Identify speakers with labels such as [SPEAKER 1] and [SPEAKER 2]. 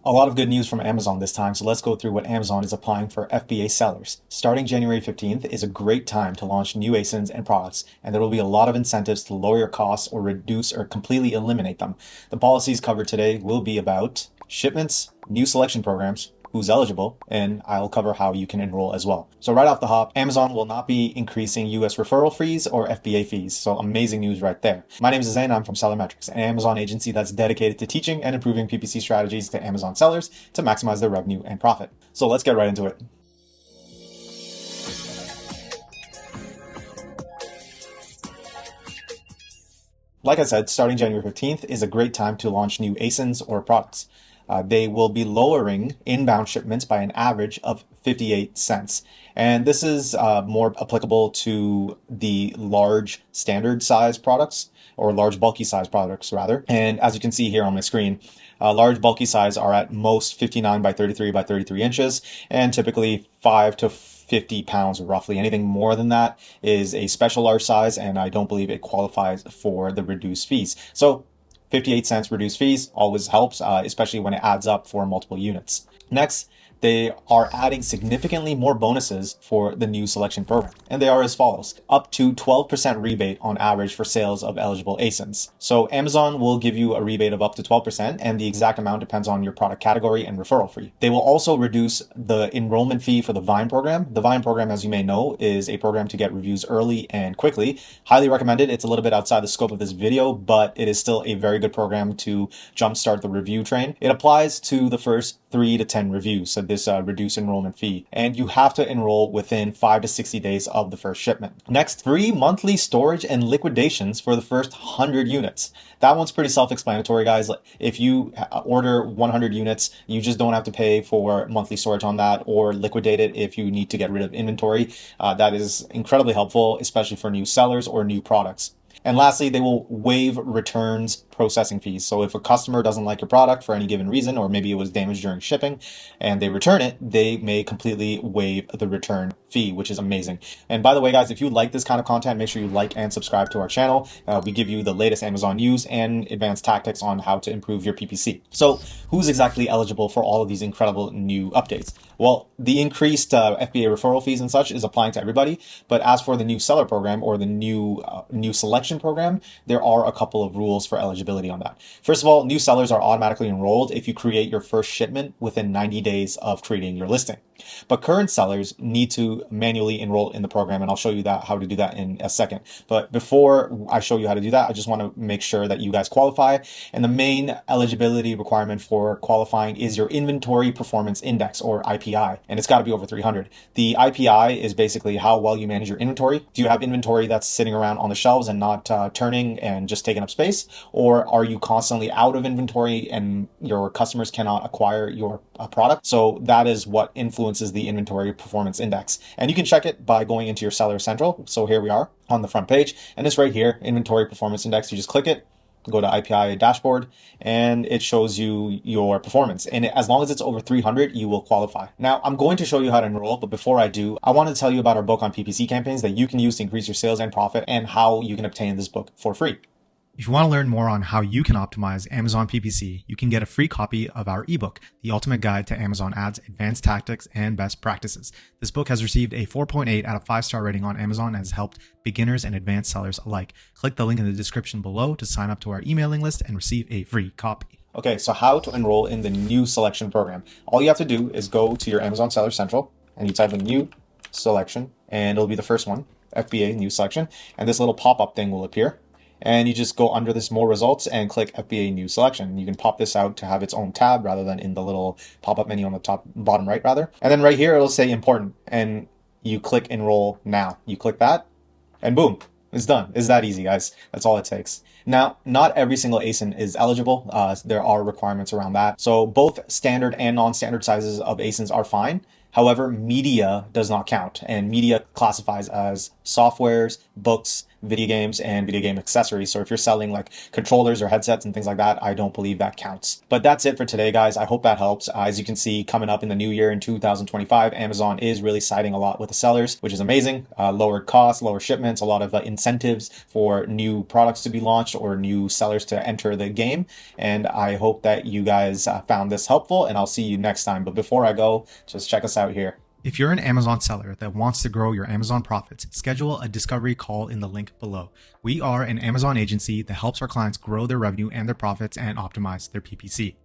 [SPEAKER 1] A lot of good news from Amazon this time, so let's go through what Amazon is applying for FBA sellers. Starting January 15th is a great time to launch new ASINs and products, and there will be a lot of incentives to lower your costs or reduce or completely eliminate them. The policies covered today will be about shipments, new selection programs, who's eligible, and I'll cover how you can enroll as well. So right off the hop, Amazon will not be increasing US referral fees or FBA fees. So amazing news right there. My name is Zain, I'm from SellerMetrics, an Amazon agency that's dedicated to teaching and improving PPC strategies to Amazon sellers to maximize their revenue and profit. So let's get right into it. Like I said, starting January 15th is a great time to launch new ASINs or products. They will be lowering inbound shipments by an average of 58 cents. And this is more applicable to the large standard size products, or large bulky size products rather. And as you can see here on my screen, large bulky size are at most 59 by 33 by 33 inches, and typically 5 to 50 pounds roughly. Anything more than that is a special large size, and I don't believe it qualifies for the reduced fees. So 58 cents reduced fees always helps, especially when it adds up for multiple units. Next, they are adding significantly more bonuses for the new selection program. And they are as follows: up to 12% rebate on average for sales of eligible ASINs. So Amazon will give you a rebate of up to 12%, and the exact amount depends on your product category and referral fee. They will also reduce the enrollment fee for the Vine program. The Vine program, as you may know, is a program to get reviews early and quickly. Highly recommended. It's a little bit outside the scope of this video, but it is still a very good program to jumpstart the review train. It applies to the first 3 to 10 reviews, so this reduced enrollment fee, and you have to enroll within 5 to 60 days of the first shipment. Next, free monthly storage and liquidations for the first 100 units. That one's pretty self-explanatory, guys. If you order 100 units, you just don't have to pay for monthly storage on that or liquidate it if you need to get rid of inventory. That is incredibly helpful, especially for new sellers or new products. And lastly, they will waive returns processing fees. So if a customer doesn't like your product for any given reason, or maybe it was damaged during shipping and they return it, they may completely waive the return fee, which is amazing. And by the way, guys, if you like this kind of content, make sure you like and subscribe to our channel. We give you the latest Amazon news and advanced tactics on how to improve your PPC. So who's exactly eligible for all of these incredible new updates? Well, the increased FBA referral fees and such is applying to everybody. But as for the new seller program or the new selection program, there are a couple of rules for eligibility on that. First of all, new sellers are automatically enrolled if you create your first shipment within 90 days of creating your listing. But current sellers need to manually enroll in the program, and I'll show you how to do that in a second. But before I show you how to do that, I just want to make sure that you guys qualify. And the main eligibility requirement for qualifying is your Inventory Performance Index, or IPI, and it's got to be over 300. The IPI is basically how well you manage your inventory. Do you have inventory that's sitting around on the shelves and not turning and just taking up space? Or are you constantly out of inventory and your customers cannot acquire your product? So that is what influences the Inventory Performance Index. And you can check it by going into your Seller Central. So here we are on the front page, and it's right here, Inventory Performance Index. You just click it, go to IPI dashboard, and it shows you your performance. And as long as it's over 300, you will qualify. Now, I'm going to show you how to enroll, but before I do, I want to tell you about our book on PPC campaigns that you can use to increase your sales and profit, and how you can obtain this book for free.
[SPEAKER 2] If you want to learn more on how you can optimize Amazon PPC, you can get a free copy of our ebook, The Ultimate Guide to Amazon Ads, Advanced Tactics and Best Practices. This book has received a 4.8 out of 5-star rating on Amazon and has helped beginners and advanced sellers alike. Click the link in the description below to sign up to our emailing list and receive a free copy.
[SPEAKER 1] Okay, so how to enroll in the new selection program. All you have to do is go to your Amazon Seller Central and you type in new selection, and it'll be the first one, FBA new selection, and this little pop-up thing will appear. And you just go under this more results and click FBA new selection. You can pop this out to have its own tab rather than in the little pop-up menu on the bottom right rather. And then right here, it'll say important, and you click enroll now. You click that and boom, it's done. It's that easy, guys. That's all it takes. Now, not every single ASIN is eligible. There are requirements around that. So both standard and non-standard sizes of ASINs are fine. However, media does not count, and media classifies as softwares, books, video games, and video game accessories. So if you're selling like controllers or headsets and things like that, I don't believe that counts. But that's it for today, guys. I hope that helps. As you can see, coming up in the new year in 2025, Amazon is really siding a lot with the sellers, which is amazing. Lower costs, lower shipments, a lot of incentives for new products to be launched or new sellers to enter the game. And I hope that you guys found this helpful, and I'll see you next time. But before I go, just check us out here.
[SPEAKER 2] If you're an Amazon seller that wants to grow your Amazon profits, schedule a discovery call in the link below. We are an Amazon agency that helps our clients grow their revenue and their profits and optimize their PPC.